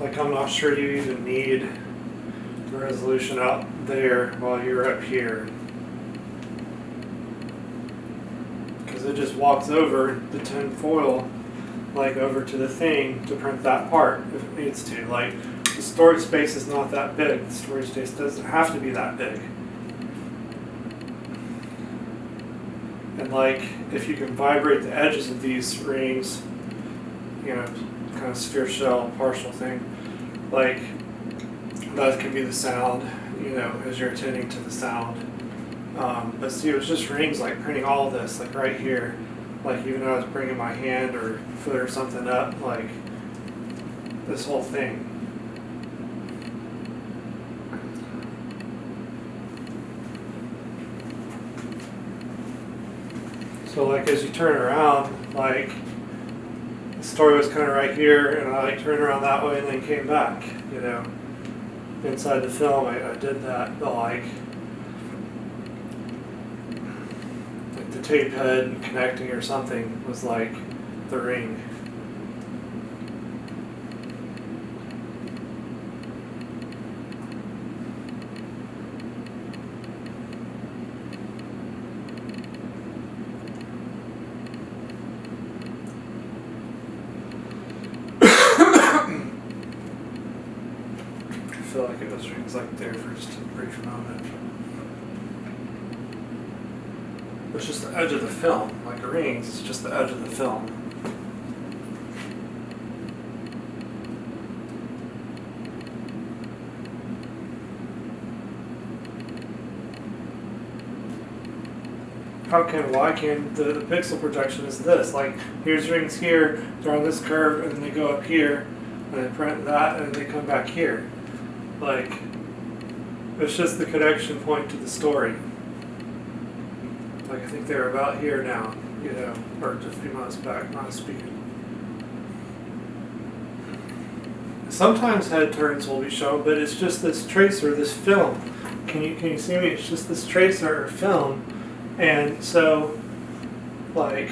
Like, I'm not sure you even need the resolution out there while you're up here, because it just walks over the tin foil, like over to the thing to print that part if it needs to. Like, the storage space is not that big. The storage space doesn't have to be that big. And like, if you can vibrate the edges of these rings, you know, kind of sphere shell partial thing, like, that could be the sound, you know, as you're attending to the sound. But see, it was just rings, like printing all of this, like right here. Like, even though I was bringing my hand or foot or something up, like this whole thing. So like, as you turn around, like, the story was kind of right here, and I like turned around that way and then came back, you know. Inside the film, I did that, but like the tape head connecting or something was like the ring. I feel like it was rings like there for just a brief moment. It's just the edge of the film, like rings, it's just the edge of the film. Why can the pixel projection is this? Like, here's rings here, they're on this curve, and then they go up here, and they print that, and they come back here. Like, it's just the connection point to the story. Like, I think they're about here now, you know, or just a few months back, not speaking. Sometimes head turns will be shown, but it's just this tracer, this film. Can you see me? It's just this tracer or film. And so, like,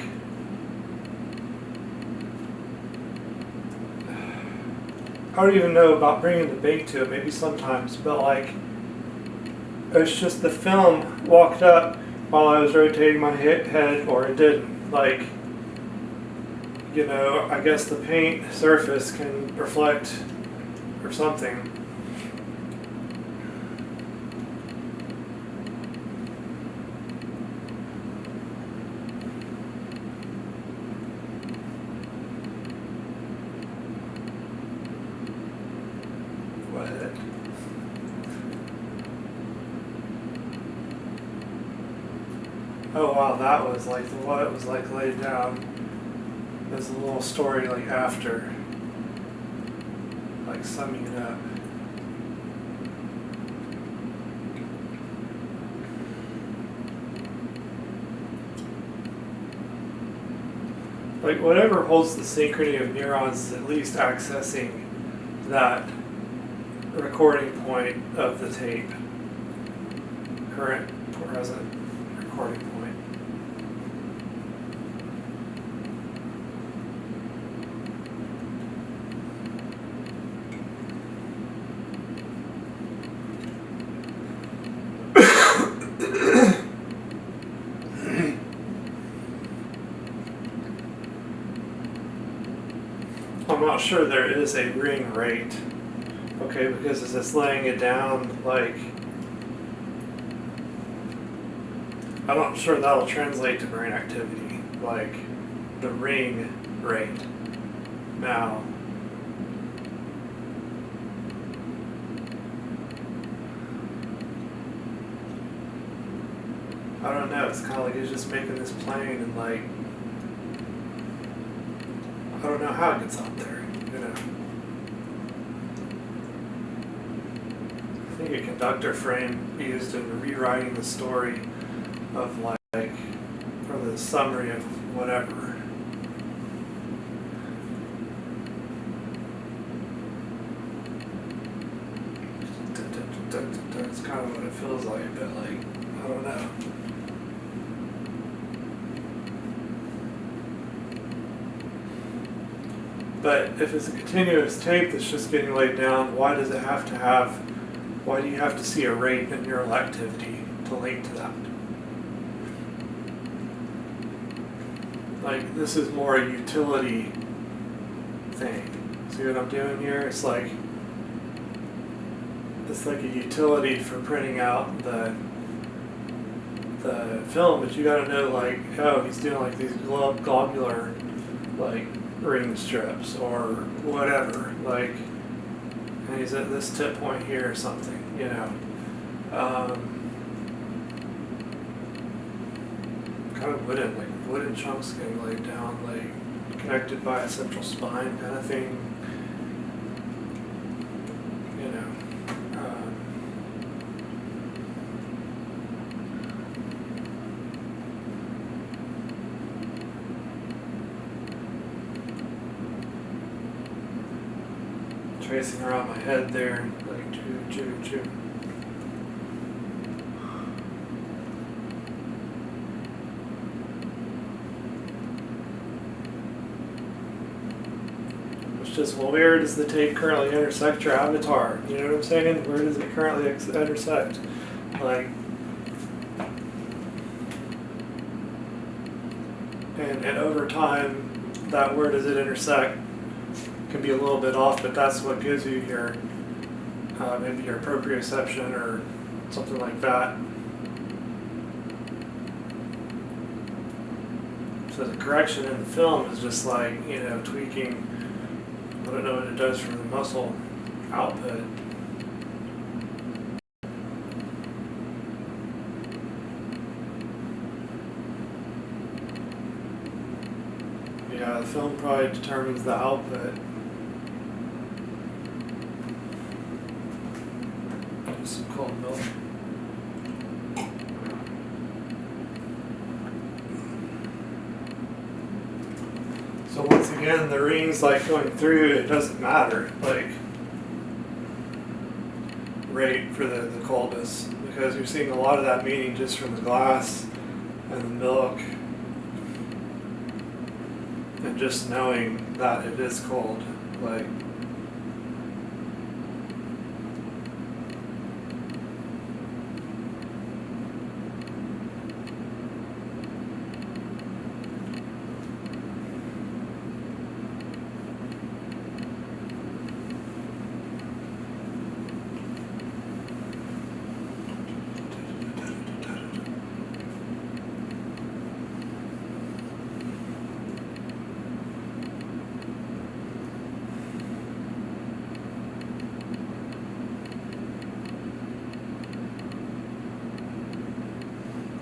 I don't even know about bringing the bait to it, maybe sometimes, but like, it's just the film walked up while I was rotating my head, or it didn't. Like, you know, I guess the paint surface can reflect or something. Oh wow, that was like what it was like laid down. There's a little story like after, like summing it up. Like, whatever holds the synchrony of neurons is at least accessing that recording point of the tape, current, present recording point. I'm not sure there is a ring rate, okay, because as it's laying it down, like, I'm not sure that'll translate to brain activity, like the ring rate. Now, I don't know, it's kind of like it's just making this plane, and like, I don't know how it gets out there, you know. I think a conductor frame used in rewriting the story of like, or the summary of whatever. It's kind of what it feels like, but like, I don't know. But if it's a continuous tape that's just getting laid down, why do you have to see a rate in neural activity to link to that? Like, this is more a utility thing. See what I'm doing here? It's like a utility for printing out the film, but you gotta know, like, oh, he's doing like these globular, like, ring strips or whatever, like, and he's at this tip point here or something, you know. Kind of wooden chunks getting laid down, like connected by a central spine kind of thing, you know. Tracing around my head there, like choo. Just, well, where does the tape currently intersect your avatar? You know what I'm saying? Where does it currently intersect? Like, and over time, that where does it intersect can be a little bit off, but that's what gives you your maybe your proprioception or something like that. So the correction in the film is just like, you know, tweaking. I don't know what it does for the muscle output. Yeah, the film probably determines the output. Just some cold milk. So once again, the rings like going through, it doesn't matter, like, rate for the coldness, because you're seeing a lot of that meaning just from the glass and the milk, and just knowing that it is cold, like.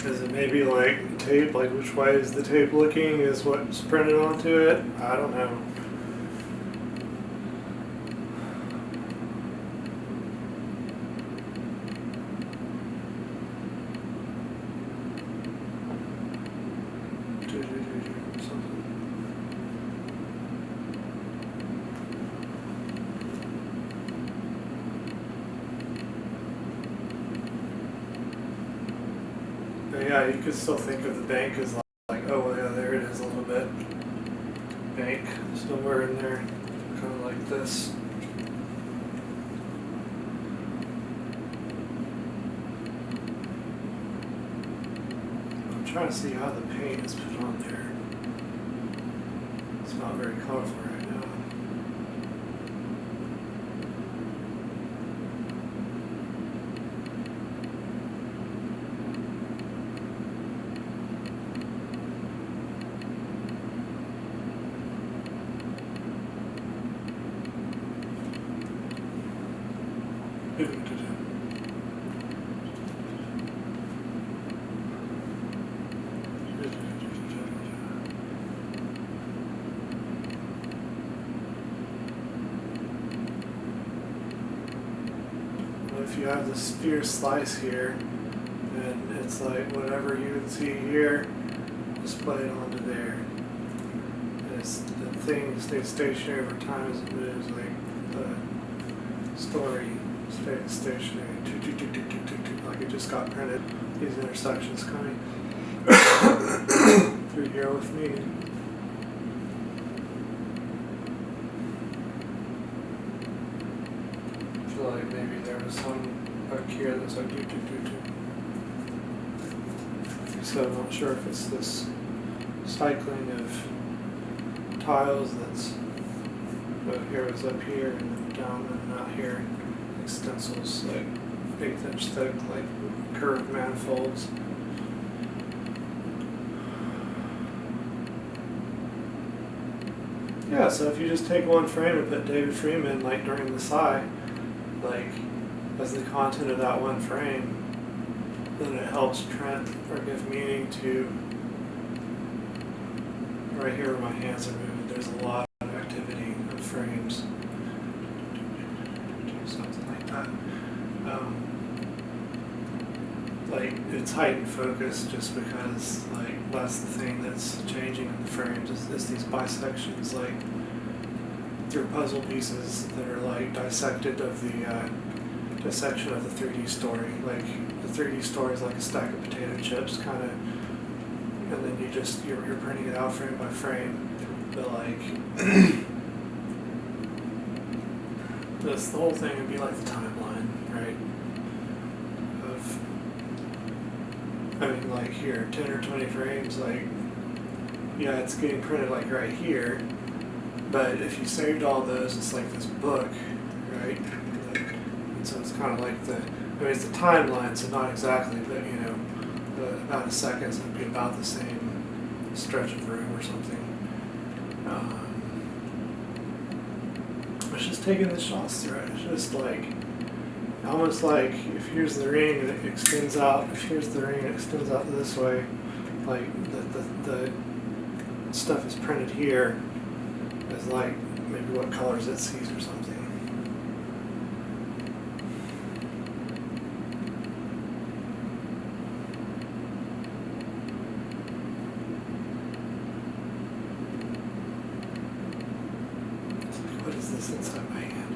Is it maybe like tape, like which way is the tape looking is what's printed onto it? I don't know. Yeah, you could still think of the bank as like, oh, well, yeah, there it is a little bit. Bank, somewhere in there, kind of like this. I'm trying to see how the paint is put on there. It's not very colorful right now. If you have the sphere slice here, then it's like whatever you would see here, just play it onto there. The thing stays stationary over time as it moves, like the story stays stationary, like it just got printed. These intersections coming through here with me. some back here that's like do. So I'm not sure if it's this cycling of tiles that's here is up here and down and out here, like stencils, like 1/8 inch thick, like curved manifolds. Yeah, so if you just take one frame and put David Freeman like during the psi, like as the content of that one frame, then it helps print or give meaning to right here where my hands are moving. There's a lot of activity of frames. Something like that. Like it's heightened focus just because like that's the thing that's changing in the frames is these bisections, like through puzzle pieces that are like dissected of the dissection of the 3D story. Like the 3D story is like a stack of potato chips kind of, and then you're printing it out frame by frame. But like the whole thing would be like the timeline, right? I mean, like here, 10 or 20 frames, like, yeah, it's getting printed like right here, but if you saved all those, it's like this book, right? And so it's kind of like it's the timeline, so not exactly, but you know, about a second, so it'd be about the same stretch of room or something. It's just taking the shots through it. It's just like, almost like if here's the ring and it extends out, if here's the ring and it extends out this way, like the stuff is printed here as like maybe what colors it sees or something. What is this inside my hand?